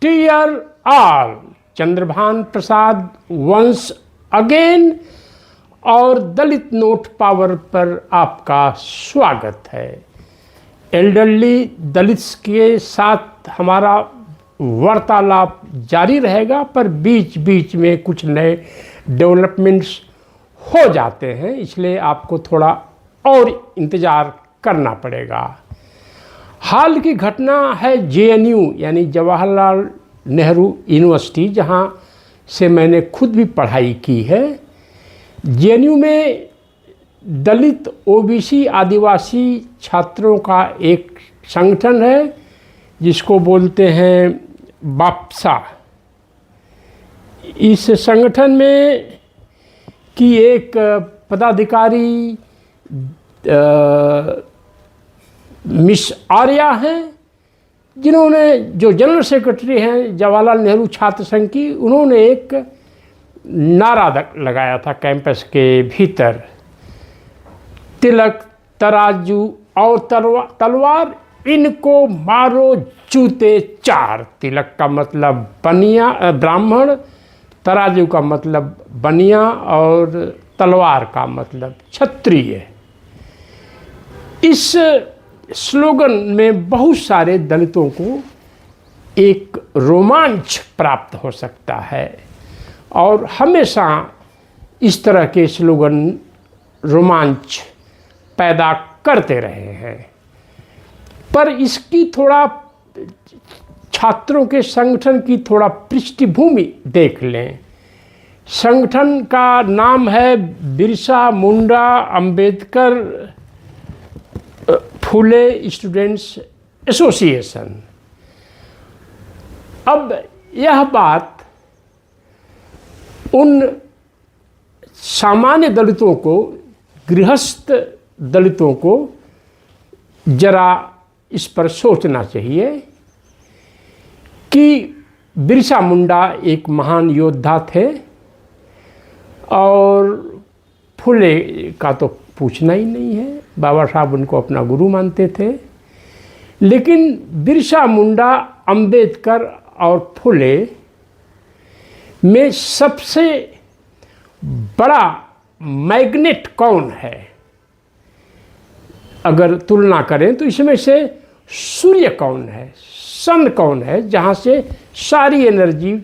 Dear all, Chandrabhan प्रसाद once again और दलित note power पर आपका स्वागत है। एल्डरली दलित्स के साथ हमारा वार्तालाप जारी रहेगा, पर बीच बीच में कुछ नए डेवलपमेंट्स हो जाते हैं, इसलिए आपको थोड़ा और इंतज़ार करना पड़ेगा। हाल की घटना है जेएनयू यानी जवाहरलाल नेहरू यूनिवर्सिटी, जहां से मैंने खुद भी पढ़ाई की है। जेएनयू में दलित ओबीसी आदिवासी छात्रों का एक संगठन है जिसको बोलते हैं बाप्सा। इस संगठन में की एक पदाधिकारी मिस आर्या हैं, जिन्होंने जो जनरल सेक्रेटरी हैं जवाहरलाल नेहरू छात्र संघ की, उन्होंने एक नारा लगाया था कैंपस के भीतर, तिलक तराजू और तलवार इनको मारो जूते चार। तिलक का मतलब बनिया ब्राह्मण, तराजू का मतलब बनिया और तलवार का मतलब क्षत्रिय। इस स्लोगन में बहुत सारे दलितों को एक रोमांच प्राप्त हो सकता है और हमेशा इस तरह के स्लोगन रोमांच पैदा करते रहे हैं। पर इसकी थोड़ा छात्रों के संगठन की थोड़ा पृष्ठभूमि देख लें। संगठन का नाम है बिरसा मुंडा अंबेडकर फुले स्टूडेंट्स एसोसिएशन। अब यह बात उन सामान्य दलितों को, गृहस्थ दलितों को जरा इस पर सोचना चाहिए कि बिरसा मुंडा एक महान योद्धा थे और फुले का तो पूछना ही नहीं है, बाबा साहब उनको अपना गुरु मानते थे। लेकिन बिरसा मुंडा, अंबेडकर और फुले में सबसे बड़ा मैग्नेट कौन है? अगर तुलना करें तो इसमें से सूर्य कौन है, सन कौन है, जहाँ से सारी एनर्जी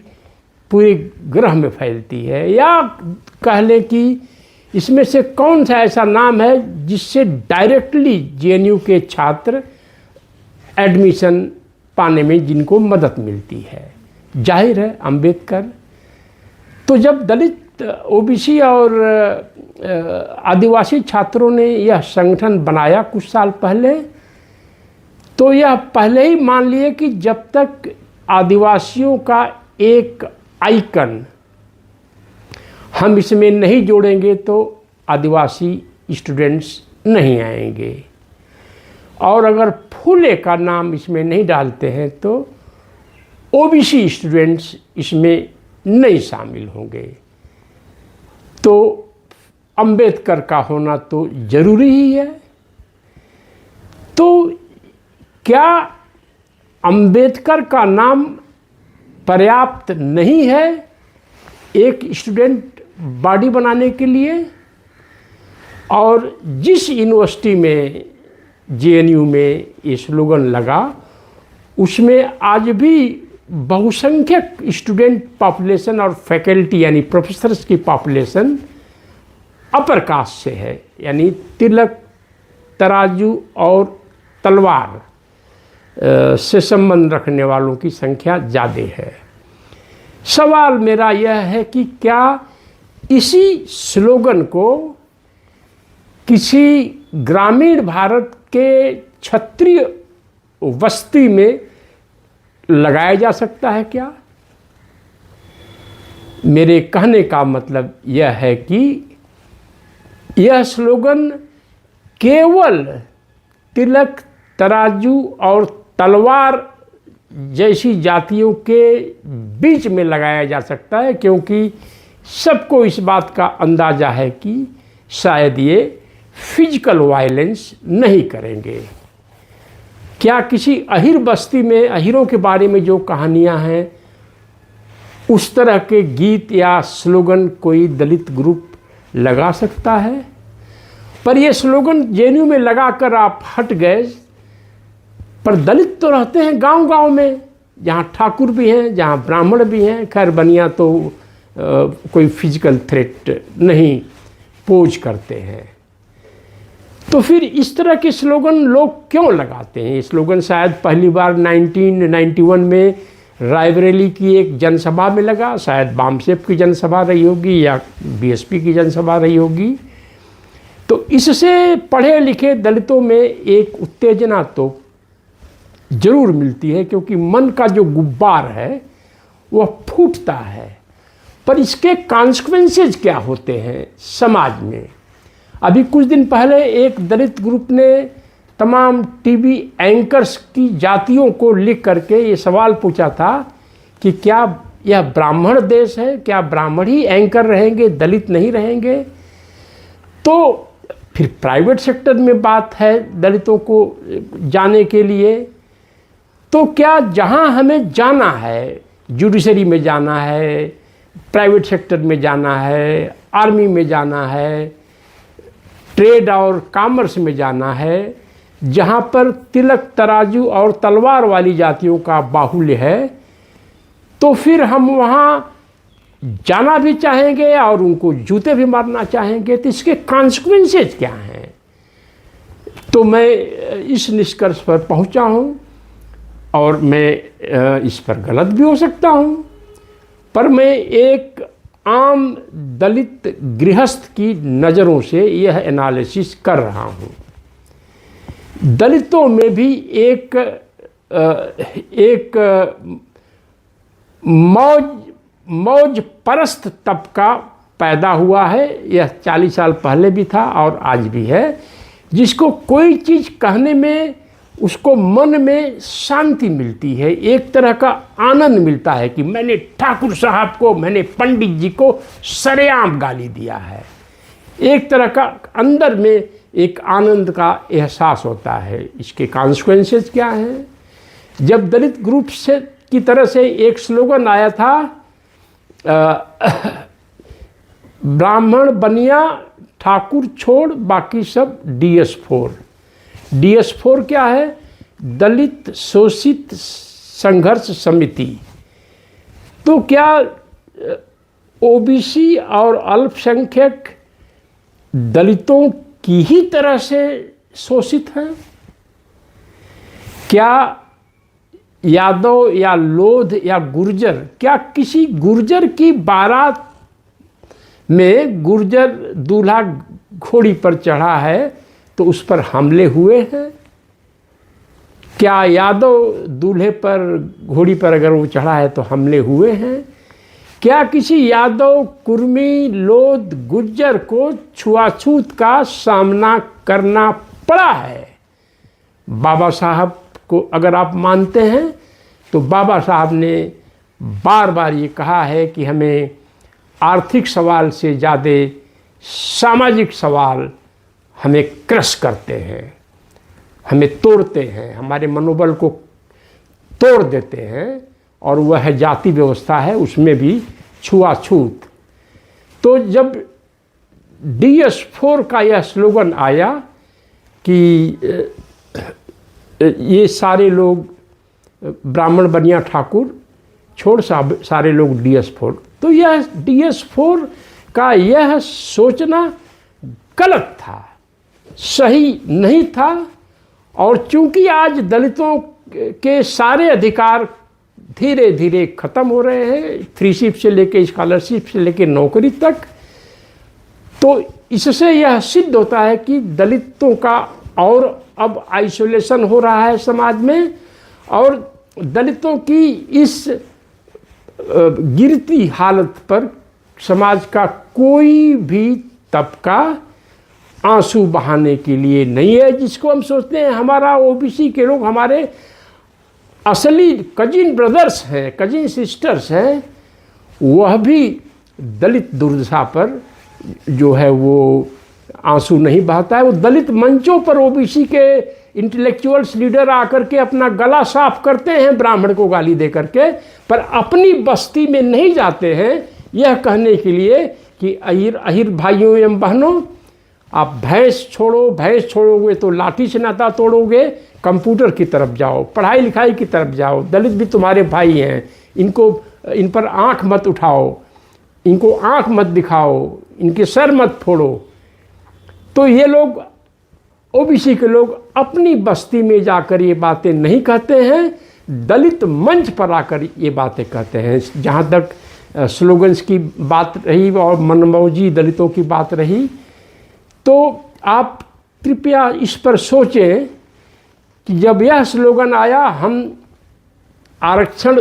पूरे ग्रह में फैलती है? या कह लें कि इसमें से कौन सा ऐसा नाम है जिससे डायरेक्टली जेएनयू के छात्र एडमिशन पाने में जिनको मदद मिलती है? जाहिर है अंबेडकर। तो जब दलित, ओबीसी और आदिवासी छात्रों ने यह संगठन बनाया कुछ साल पहले, तो यह पहले ही मान लिए कि जब तक आदिवासियों का एक आइकन हम इसमें नहीं जोड़ेंगे तो आदिवासी स्टूडेंट्स नहीं आएंगे, और अगर फुले का नाम इसमें नहीं डालते हैं तो ओबीसी स्टूडेंट्स इसमें नहीं शामिल होंगे। तो अंबेडकर का होना तो ज़रूरी ही है। तो क्या अंबेडकर का नाम पर्याप्त नहीं है एक स्टूडेंट बॉडी बनाने के लिए? और जिस यूनिवर्सिटी में, जेएनयू में ये स्लोगन लगा, उसमें आज भी बहुसंख्यक स्टूडेंट पॉपुलेशन और फैकल्टी यानी प्रोफेसर्स की पॉपुलेशन अपर कास्ट से है, यानी तिलक तराजू और तलवार से संबंध रखने वालों की संख्या ज़्यादा है। सवाल मेरा यह है कि क्या इसी स्लोगन को किसी ग्रामीण भारत के क्षत्रिय बस्ती में लगाया जा सकता है क्या? मेरे कहने का मतलब यह है कि यह स्लोगन केवल तिलक, तराजू और तलवार जैसी जातियों के बीच में लगाया जा सकता है, क्योंकि सबको इस बात का अंदाज़ा है कि शायद ये फिजिकल वायलेंस नहीं करेंगे। क्या किसी अहिर बस्ती में अहिरों के बारे में जो कहानियां हैं उस तरह के गीत या स्लोगन कोई दलित ग्रुप लगा सकता है? पर ये स्लोगन जेएनयू में लगाकर आप हट गए, पर दलित तो रहते हैं गांव-गांव में, जहाँ ठाकुर भी हैं, जहाँ ब्राह्मण भी हैं। खैर बनिया तो कोई फिजिकल थ्रेट नहीं पोज करते हैं। तो फिर इस तरह के स्लोगन लोग क्यों लगाते हैं? ये स्लोगन शायद पहली बार 1991 में रायबरेली की एक जनसभा में लगा, शायद बामसेफ की जनसभा रही होगी या बीएसपी की जनसभा रही होगी। तो इससे पढ़े लिखे दलितों में एक उत्तेजना तो जरूर मिलती है, क्योंकि मन का जो गुब्बार है वह फूटता है। पर इसके कॉन्सिक्वेंसेज क्या होते हैं समाज में? अभी कुछ दिन पहले एक दलित ग्रुप ने तमाम टीवी एंकर्स की जातियों को लिख करके ये सवाल पूछा था कि क्या यह ब्राह्मण देश है, क्या ब्राह्मण ही एंकर रहेंगे, दलित नहीं रहेंगे? तो फिर प्राइवेट सेक्टर में बात है दलितों को जाने के लिए, तो क्या जहां हमें जाना है, जुडिशरी में जाना है, प्राइवेट सेक्टर में जाना है, आर्मी में जाना है, ट्रेड और कॉमर्स में जाना है, जहाँ पर तिलक तराजू और तलवार वाली जातियों का बाहुल्य है, तो फिर हम वहाँ जाना भी चाहेंगे और उनको जूते भी मारना चाहेंगे। तो इसके कॉन्सिक्वेंसेज क्या हैं? तो मैं इस निष्कर्ष पर पहुँचा हूँ, और मैं इस पर गलत भी हो सकता हूँ, पर मैं एक आम दलित गृहस्थ की नज़रों से यह एनालिसिस कर रहा हूँ। दलितों में भी एक मौज परस्त तबका पैदा हुआ है। यह 40 साल पहले भी था और आज भी है, जिसको कोई चीज़ कहने में उसको मन में शांति मिलती है, एक तरह का आनंद मिलता है कि मैंने ठाकुर साहब को, मैंने पंडित जी को सरेआम गाली दिया है। एक तरह का अंदर में एक आनंद का एहसास होता है। इसके कॉन्सिक्वेंसेस क्या हैं? जब दलित ग्रुप से की तरह से एक स्लोगन आया था, ब्राह्मण बनिया ठाकुर छोड़ बाकी सब DS4। DS4 क्या है? दलित शोषित संघर्ष समिति। तो क्या OBC और अल्पसंख्यक दलितों की ही तरह से शोषित हैं? क्या यादव या लोध या गुर्जर, क्या किसी गुर्जर की बारात में गुर्जर दूल्हा घोड़ी पर चढ़ा है तो उस पर हमले हुए हैं? क्या यादव दूल्हे पर, घोड़ी पर अगर वो चढ़ा है तो हमले हुए हैं? क्या किसी यादव, कुर्मी, लोध, गुज्जर को छुआछूत का सामना करना पड़ा है? बाबा साहब को अगर आप मानते हैं तो बाबा साहब ने बार बार ये कहा है कि हमें आर्थिक सवाल से ज़्यादा सामाजिक सवाल हमें क्रश करते हैं, हमें तोड़ते हैं, हमारे मनोबल को तोड़ देते हैं, और वह जाति व्यवस्था है, उसमें भी छुआछूत। तो जब DS4 का यह स्लोगन आया कि ये सारे लोग ब्राह्मण बनिया ठाकुर छोड़ सारे लोग DS4, तो यह DS4 का यह सोचना गलत था, सही नहीं था। और चूंकि आज दलितों के सारे अधिकार धीरे धीरे ख़त्म हो रहे हैं, फ्रीशिप से लेके स्कॉलरशिप से लेके नौकरी तक, तो इससे यह सिद्ध होता है कि दलितों का और अब आइसोलेशन हो रहा है समाज में, और दलितों की इस गिरती हालत पर समाज का कोई भी तबका आंसू बहाने के लिए नहीं है। जिसको हम सोचते हैं हमारा OBC के लोग हमारे असली कजिन ब्रदर्स हैं, कजिन सिस्टर्स हैं, वह भी दलित दुर्दशा पर जो है वो आंसू नहीं बहाता है। वो दलित मंचों पर ओबीसी के इंटेलेक्चुअल्स लीडर आकर के अपना गला साफ करते हैं ब्राह्मण को गाली दे करके, पर अपनी बस्ती में नहीं जाते हैं यह कहने के लिए कि अहिर भाइयों एवं बहनों, आप भैंस छोड़ोगे तो लाठी से नाता तोड़ोगे, कंप्यूटर की तरफ जाओ, पढ़ाई लिखाई की तरफ जाओ। दलित भी तुम्हारे भाई हैं, इन पर आँख मत उठाओ, इनको आँख मत दिखाओ, इनके सर मत फोड़ो। तो ये लोग ओबीसी के लोग अपनी बस्ती में जाकर ये बातें नहीं कहते हैं, दलित मंच पर आकर ये बातें कहते हैं। जहाँ तक स्लोगन्स की बात रही और मनमौजी दलितों की बात रही, तो आप कृपया इस पर सोचें कि जब यह स्लोगन आया हम आरक्षण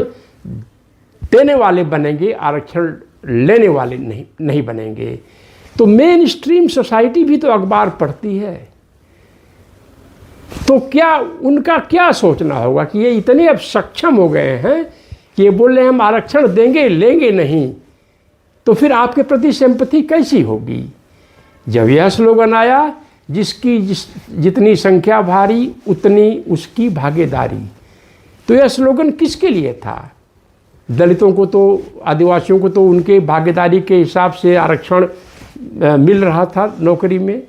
देने वाले बनेंगे, आरक्षण लेने वाले नहीं बनेंगे। तो मेन स्ट्रीम सोसाइटी भी तो अखबार पढ़ती है, तो क्या उनका क्या सोचना होगा कि ये इतने अब सक्षम हो गए हैं कि ये बोल रहे हैं हम आरक्षण देंगे लेंगे नहीं, तो फिर आपके प्रति सिंपैथी कैसी होगी। जब यह स्लोगन आया, जितनी संख्या भारी उतनी उसकी भागीदारी, तो यह स्लोगन किसके लिए था। दलितों को तो, आदिवासियों को तो उनके भागीदारी के हिसाब से आरक्षण मिल रहा था, नौकरी में,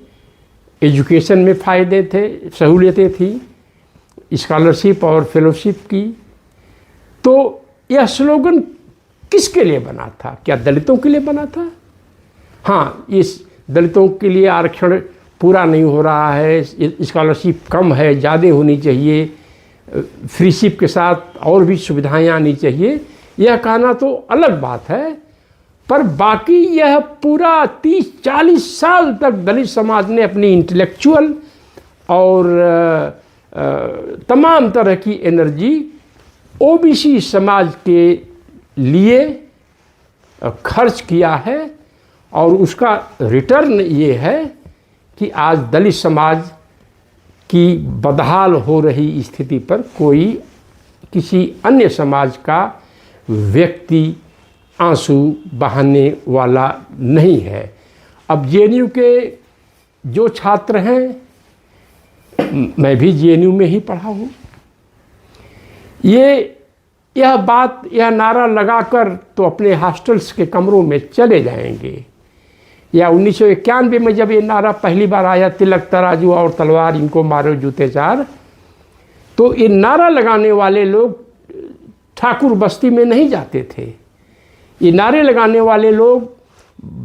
एजुकेशन में फ़ायदे थे, सहूलियतें थी, स्कॉलरशिप और फेलोशिप की। तो यह स्लोगन किसके लिए बना था? क्या दलितों के लिए बना था? हाँ, इस दलितों के लिए आरक्षण पूरा नहीं हो रहा है, स्कॉलरशिप कम है, ज़्यादा होनी चाहिए, फ्रीशिप के साथ और भी सुविधाएं आनी चाहिए, यह कहना तो अलग बात है। पर बाकी यह पूरा 30-40 साल तक दलित समाज ने अपनी इंटेलेक्चुअल और तमाम तरह की एनर्जी ओबीसी समाज के लिए खर्च किया है, और उसका रिटर्न ये है कि आज दलित समाज की बदहाल हो रही स्थिति पर कोई किसी अन्य समाज का व्यक्ति आंसू बहाने वाला नहीं है। अब जेएनयू के जो छात्र हैं, मैं भी जेएनयू में ही पढ़ा हूँ, यह नारा लगाकर तो अपने हॉस्टल्स के कमरों में चले जाएंगे। या 1991 में जब ये नारा पहली बार आया, तिलक तराजू और तलवार इनको मारो जूते चार, तो ये नारा लगाने वाले लोग ठाकुर बस्ती में नहीं जाते थे, ये नारे लगाने वाले लोग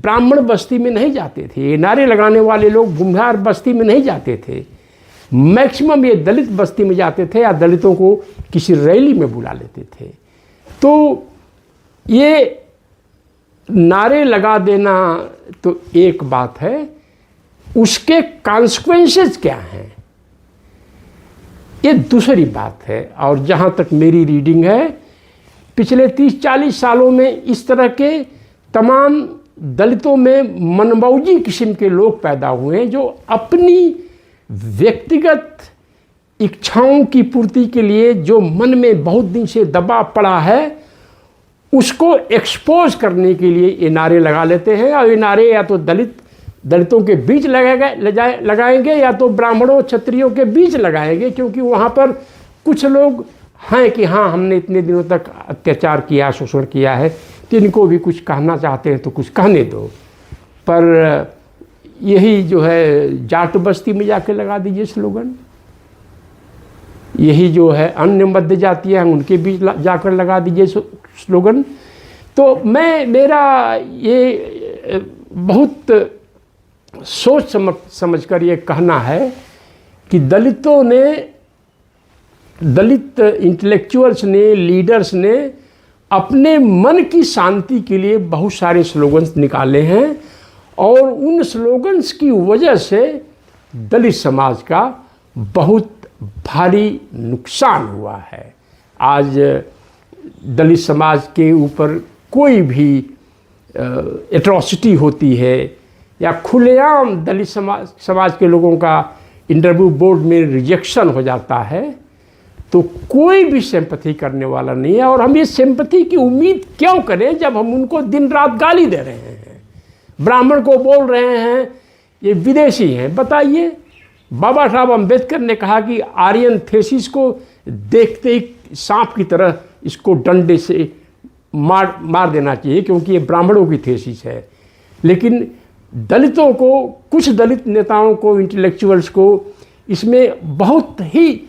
ब्राह्मण बस्ती में नहीं जाते थे, ये नारे लगाने वाले लोग भूमिहार बस्ती में नहीं जाते थे। मैक्सिमम ये दलित बस्ती में जाते थे या दलितों को किसी रैली में बुला लेते थे। तो ये नारे लगा देना तो एक बात है, उसके कॉन्सिक्वेंसेस क्या हैं ये दूसरी बात है। और जहाँ तक मेरी रीडिंग है, पिछले 30-40 सालों में इस तरह के तमाम दलितों में मनमौजी किस्म के लोग पैदा हुए हैं जो अपनी व्यक्तिगत इच्छाओं की पूर्ति के लिए जो मन में बहुत दिन से दबाव पड़ा है उसको एक्सपोज करने के लिए ये नारे लगा लेते हैं। और ये नारे या तो दलितों के बीच लगाएंगे या तो ब्राह्मणों क्षत्रियों के बीच लगाएंगे, क्योंकि वहाँ पर कुछ लोग हैं कि हाँ हमने इतने दिनों तक अत्याचार किया, शोषण किया है, तो इनको भी कुछ कहना चाहते हैं तो कुछ कहने दो। पर यही जो है जाट बस्ती में जाके लगा दीजिए स्लोगन, यही जो है अन्य मध्य जातियाँ हैं उनके बीच जाकर लगा दीजिए स्लोगन। तो मेरा ये बहुत सोच समझ कर ये कहना है कि दलित इंटेलेक्चुअल्स ने, लीडर्स ने अपने मन की शांति के लिए बहुत सारे स्लोगन्स निकाले हैं, और उन स्लोगन्स की वजह से दलित समाज का बहुत भारी नुकसान हुआ है। आज दलित समाज के ऊपर कोई भी एट्रॉसिटी होती है या खुलेआम दलित समाज के लोगों का इंटरव्यू बोर्ड में रिजेक्शन हो जाता है, तो कोई भी सिंपैथी करने वाला नहीं है। और हम ये सिंपैथी की उम्मीद क्यों करें जब हम उनको दिन रात गाली दे रहे हैं। ब्राह्मण को बोल रहे हैं ये विदेशी हैं। बताइए, बाबा साहब अम्बेडकर ने कहा कि आर्यन थेसिस को देखते ही सांप की तरह इसको डंडे से मार देना चाहिए, क्योंकि ये ब्राह्मणों की थेसिस है। लेकिन दलितों को, कुछ दलित नेताओं को, इंटेलेक्चुअल्स को इसमें बहुत ही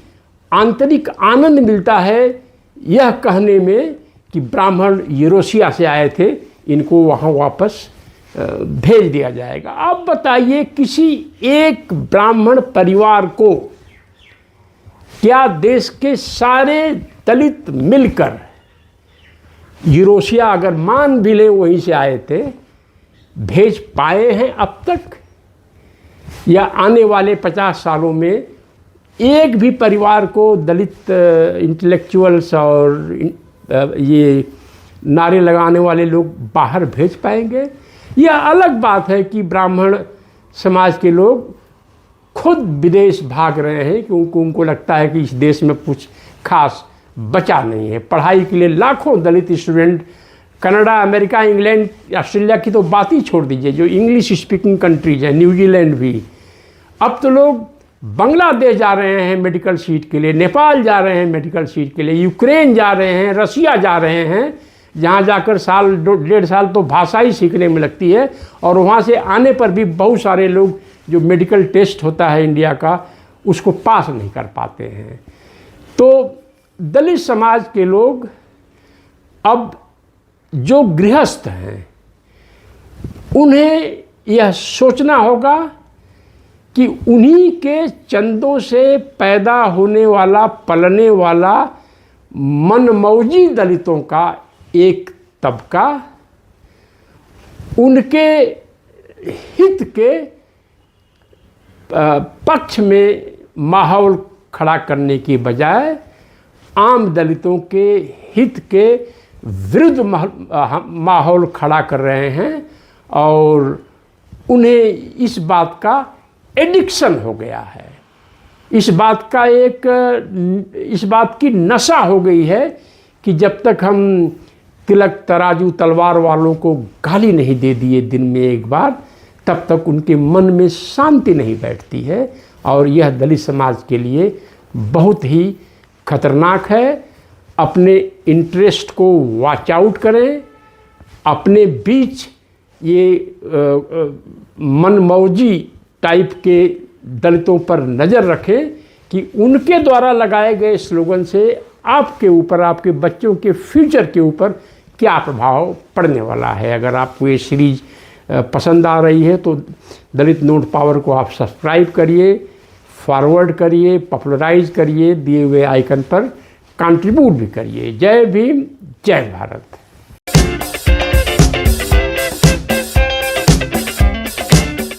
आंतरिक आनंद मिलता है यह कहने में कि ब्राह्मण यूरोशिया से आए थे, इनको वहाँ वापस भेज दिया जाएगा। अब बताइए, किसी एक ब्राह्मण परिवार को क्या देश के सारे दलित मिलकर, यूरोशिया अगर मान भी ले वहीं से आए थे, भेज पाए हैं अब तक? या आने वाले 50 सालों में एक भी परिवार को दलित इंटेलेक्चुअल्स और ये नारे लगाने वाले लोग बाहर भेज पाएंगे? यह अलग बात है कि ब्राह्मण समाज के लोग खुद विदेश भाग रहे हैं, क्योंकि उनको लगता है कि इस देश में कुछ खास बचा नहीं है। पढ़ाई के लिए लाखों Dalit student Canada, America, England, Australia की तो बात ही छोड़ दीजिए, जो इंग्लिश स्पीकिंग कंट्रीज हैं, न्यूजीलैंड भी, अब तो लोग बांग्लादेश जा रहे हैं मेडिकल सीट के लिए, नेपाल जा रहे हैं मेडिकल सीट के लिए, यूक्रेन जा रहे हैं, रसिया जा रहे हैं, जहाँ जाकर साल 1.5 साल तो भाषा ही सीखने में लगती है। और वहाँ से आने पर भी बहुत सारे लोग जो मेडिकल टेस्ट होता है इंडिया का, उसको पास नहीं कर पाते हैं। तो दलित समाज के लोग अब जो गृहस्थ हैं, उन्हें यह सोचना होगा कि उन्हीं के चंदों से पैदा होने वाला, पलने वाला मनमौजी दलितों का एक तबका उनके हित के पक्ष में माहौल खड़ा करने की बजाय आम दलितों के हित के विरुद्ध माहौल खड़ा कर रहे हैं, और उन्हें इस बात का एडिक्शन हो गया है, इस बात की नशा हो गई है कि जब तक हम तिलक तराजू तलवार वालों को गाली नहीं दे दिए दिन में एक बार, तब तक उनके मन में शांति नहीं बैठती है। और यह दलित समाज के लिए बहुत ही खतरनाक है। अपने इंटरेस्ट को वॉच आउट करें, अपने बीच ये मनमौजी टाइप के दलितों पर नज़र रखें कि उनके द्वारा लगाए गए स्लोगन से आपके ऊपर, आपके बच्चों के फ्यूचर के ऊपर क्या प्रभाव पड़ने वाला है। अगर आपको ये सीरीज़ पसंद आ रही है तो दलित नोट पावर को आप सब्सक्राइब करिए, फॉरवर्ड करिए, पॉपुलराइज करिए, दिए हुए आइकन पर कंट्रीब्यूट भी करिए। जय भीम, जय भारत।